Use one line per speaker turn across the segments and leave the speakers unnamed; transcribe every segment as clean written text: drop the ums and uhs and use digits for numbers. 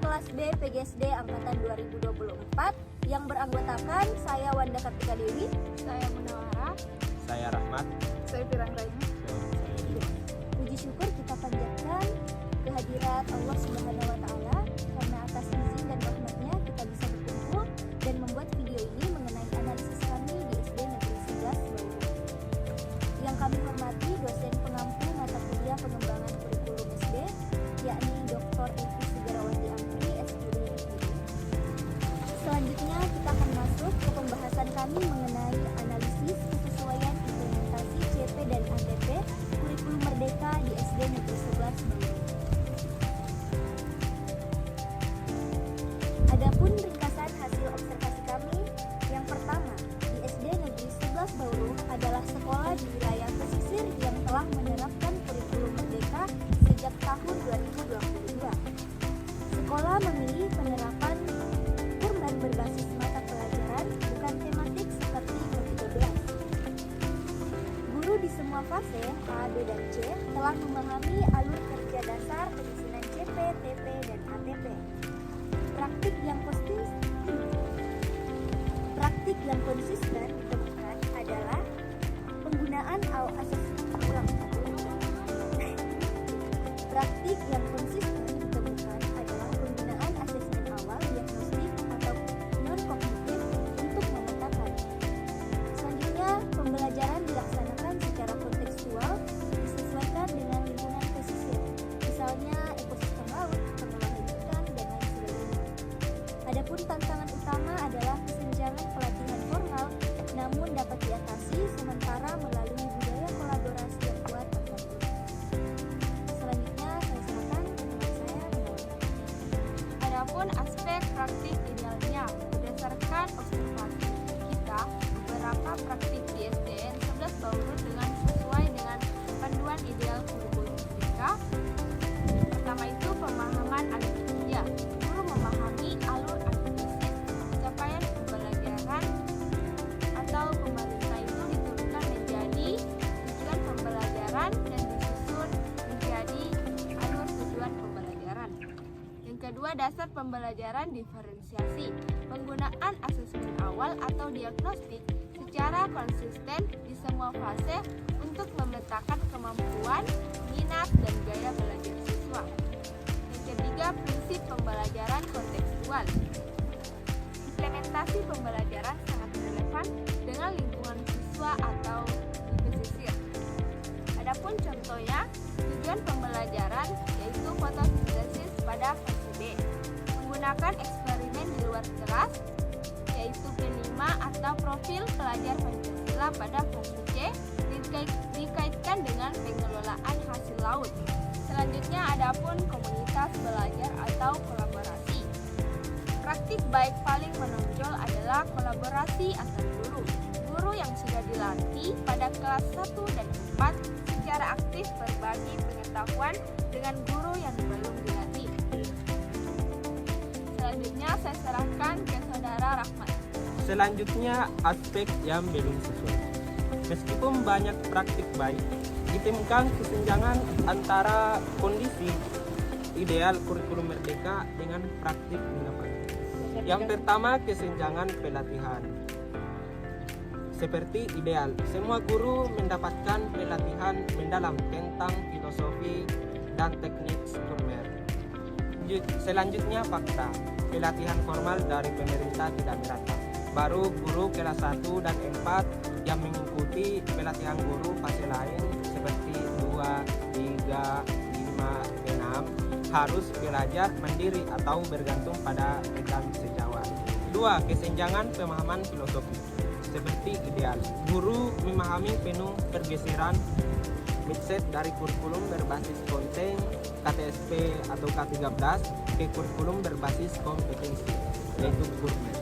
kelas B PGSD Angkatan 2024 yang beranggotakan saya Wanda Kartika Dewi,
Saya Munawara.
Saya Rahmat.
Saya Pirang Raini.
Puji syukur kita panjatkan kehadirat Allah Subhanahu wa Ta'ala karena atas izin dan rahmatnya kita bisa berkumpul dan membuat video ini mengenai analisis kami di SD Negeri 11 Bauru. Yang kami hormati dosen pengampu mata kuliah pengembangan kurikulum SD, yakni Dr. Evi Sugarawati Ampri, SPD. Selanjutnya kita akan masuk ke pembahasan kami mengenai analisis kesesuaian implementasi CP dan ATP kurikulum merdeka di SD Negeri 11 Bauru. Adapun ringkasan hasil observasi kami, yang pertama, di SD Negeri 11 Bauru adalah sekolah di wilayah pesisir yang telah menerapkan kurikulum merdeka sejak tahun 2022. Sekolah memilih penerapan kurban berbasis mata pelajaran, bukan tematik seperti ke-13. Guru di semua fase A, B, dan C telah memahami alur kerja dasar penyusunan CP, TP, dan ATP. Praktik yang konsisten ditemukan adalah penggunaan asesmen ulang. Praktik yang konsisten ditemukan adalah penggunaan asesmen awal diagnostik atau non-kognitif untuk memetakan. Selanjutnya, pembelajaran dilaksanakan secara kontekstual disesuaikan dengan lingkungan pesisir, misalnya ekosistem laut, pengelolaan ikan, dan lain sebagainya. Adapun tantangan utama adalah kesenjangan pelatihan formal, namun dapat diatasi sementara melalui budaya kolaborasi yang kuat antar guru. Selanjutnya, saya serahkan ke teman saya, Munawara.
Adapun aspek praktik idealnya, berdasarkan observasi kita, beberapa praktik di SDN 11 Bauru dengan sesuai dengan panduan ideal kurikulum merdeka. Pertama itu pemahaman alur kerja. Guru memahami alur analisis capaian pembelajaran atau pemerintah itu diturunkan menjadi tujuan pembelajaran dan disusun menjadi alur tujuan pembelajaran. Yang kedua, dasar pembelajaran diferensiasi. Penggunaan asesmen awal atau diagnostik secara konsisten di semua fase untuk memetakan kemampuan, minat, dan gaya belajar siswa. Yang ketiga, prinsip pembelajaran kontekstual. Implementasi pembelajaran sangat relevan dengan lingkungan siswa atau di pesisir. Adapun contohnya, tujuan pembelajaran yaitu fotosintesis pada fase B. Menggunakan eksperimen di luar kelas yaitu P5 atau profil pelajar Pancasila pada fase C dikaitkan dengan pengelolaan hasil laut. Selanjutnya adapun komunitas belajar atau kolaborasi. Praktik baik paling menonjol adalah kolaborasi antar guru. Guru yang sudah dilatih pada kelas 1 dan 4 secara aktif berbagi pengetahuan dengan guru yang belum dilatih. Selanjutnya saya serahkan ke Saudara Rahmat.
Selanjutnya, aspek yang belum sesuai. Meskipun banyak praktik baik, ditemukan kesenjangan antara kondisi ideal kurikulum merdeka dengan praktik di lapangan. Yang pertama, kesenjangan pelatihan. Seperti ideal, semua guru mendapatkan pelatihan mendalam tentang filosofi dan teknik kurmer. Selanjutnya, fakta. Pelatihan formal dari pemerintah tidak merata. Baru guru kelas 1 dan 4 yang mengikuti pelatihan guru fase lain seperti 2, 3, 5, 6 harus belajar mandiri atau bergantung pada rekan sejawat. 2. Kesenjangan pemahaman filosofi. Seperti ideal, guru memahami penuh pergeseran mindset dari kurikulum berbasis konten KTSP atau K13 ke kurikulum berbasis kompetensi, yaitu kurmer.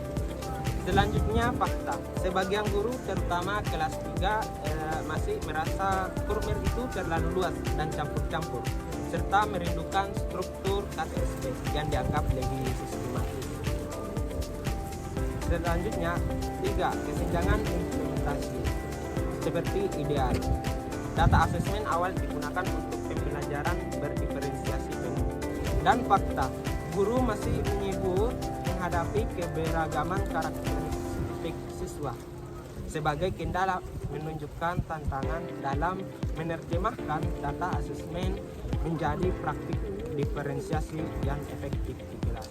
Selanjutnya, fakta. Sebagian guru, terutama kelas 3, masih merasa kurmer itu terlalu luas dan campur-campur, serta merindukan struktur KTSP yang dianggap lebih sistematis. Selanjutnya, 3. Kesenjangan implementasi. Seperti ideal, data asesmen awal digunakan untuk pembelajaran berdiferensiasi penuh. Dan fakta, guru masih menyibuk menghadapi keberagaman karakteristik siswa. Sebagai kendala menunjukkan tantangan dalam menerjemahkan data asesmen menjadi praktik diferensiasi yang efektif di kelas.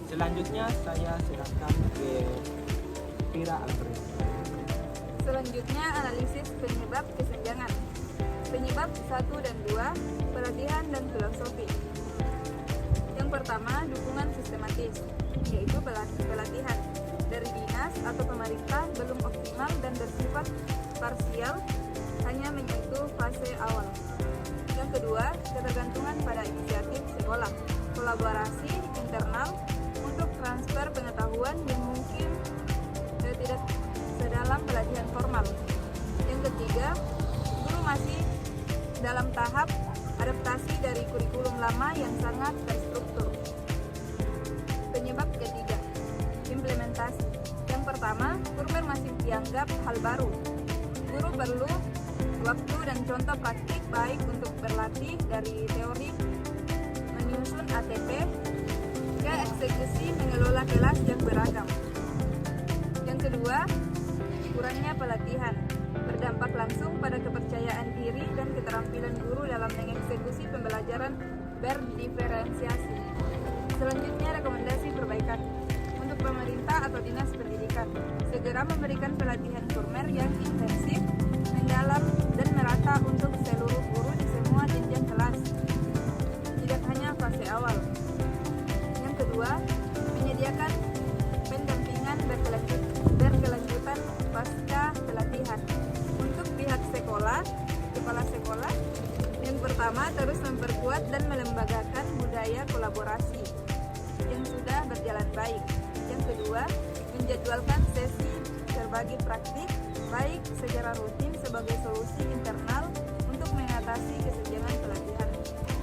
Selanjutnya saya serahkan ke Tira Andri.
Selanjutnya analisis penyebab kesenjangan. Penyebab 1 dan 2, pelatihan dan filosofi. Yang pertama, dukungan sistematis, yaitu pelatihan dari dinas atau pemerintah belum optimal dan bersifat parsial, hanya menyentuh fase awal. Yang kedua, ketergantungan pada inisiatif sekolah, kolaborasi internal untuk transfer pengetahuan yang mungkin tidak sedalam pelatihan formal. Yang ketiga, guru masih dalam tahap adaptasi dari kurikulum lama yang sangat terstruktur. Penyebab ketiga, implementasi. Yang pertama, Kurmer masih dianggap hal baru. Guru perlu waktu dan contoh praktik baik untuk berlatih dari teori menyusun ATP ke eksekusi mengelola kelas yang beragam. Yang kedua, kurangnya pelatihan berdampak langsung pada kepercayaan diri dan keterampilan guru dalam mengeksekusi pembelajaran berdiferensiasi. Selanjutnya, rekomendasi perbaikan. Untuk pemerintah atau dinas pendidikan, segera memberikan pelatihan Kurmer yang intensif, mendalam, dan merata untuk seluruh guru di semua jenjang kelas, tidak hanya fase awal. Yang kedua, menyediakan pendampingan berkelanjutan pasca pelatihan. Untuk pihak sekolah, kepala sekolah, yang pertama terus memperkuat dan melembagakan budaya kolaborasi yang sudah berjalan baik. Yang kedua, menjadwalkan sesi berbagi praktik baik secara rutin sebagai solusi internal untuk mengatasi kesenjangan pelatihan.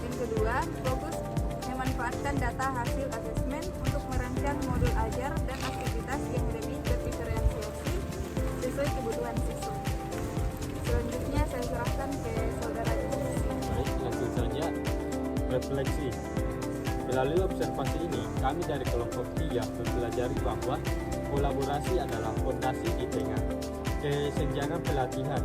Yang kedua, fokus memanfaatkan data hasil asesmen untuk merancang modul ajar dan aktivitas yang lebih berdiferensiasi sesuai kebutuhan siswa. Selanjutnya saya serahkan ke saudara Yunus.
Baik, langsung saja refleksi. Melalui observasi ini, kami dari kelompok 3 mempelajari bahwa kolaborasi adalah fondasi di tengah kesenjangan pelatihan.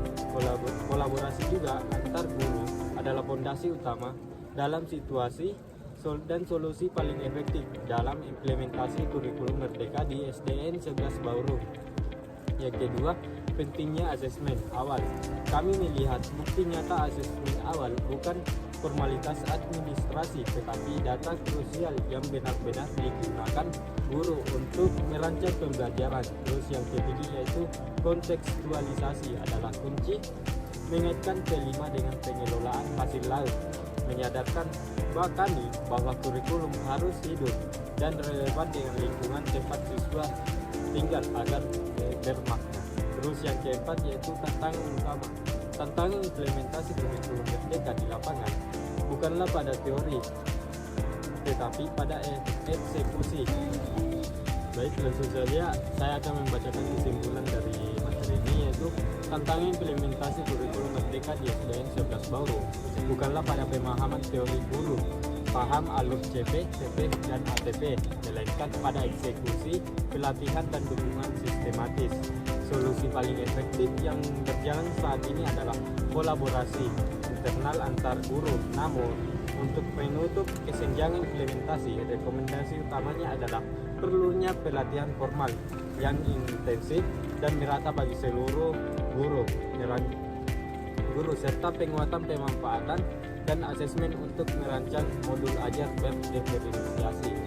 Kolaborasi juga antar guru adalah fondasi utama dalam situasi dan solusi paling efektif dalam implementasi kurikulum Merdeka di SDN 11 Bauru. Yang kedua, pentingnya asesmen awal. Kami melihat bukti nyata asesmen awal bukan formalitas administrasi, tetapi data krusial yang benar-benar digunakan guru untuk merancang pembelajaran. Terus yang ketiga yaitu kontekstualisasi adalah kunci, mengaitkan kelima dengan pengelolaan hasil laut, menyadarkan kami bahwa kurikulum harus hidup dan relevan dengan lingkungan tempat siswa tinggal agar bermakna. Terus yang keempat yaitu tantangan utama. Tantangan implementasi kurikulum Merdeka di lapangan bukanlah pada teori, tetapi pada eksekusi. Baik, langsung saja saya akan membacakan kesimpulan dari materi ini, yaitu tantangan implementasi kurikulum Merdeka di SDN 11 Bauru bukanlah pada pemahaman teori guru, paham alur CP, CP, dan ATP, melainkan pada eksekusi, pelatihan, dan dukungan sistematis. Solusi paling efektif yang berjalan saat ini adalah kolaborasi internal antar guru. Namun, untuk menutup kesenjangan implementasi, rekomendasi utamanya adalah perlunya pelatihan formal yang intensif dan merata bagi seluruh guru serta penguatan pemanfaatan dan asesmen untuk merancang modul ajar berdiferensiasi.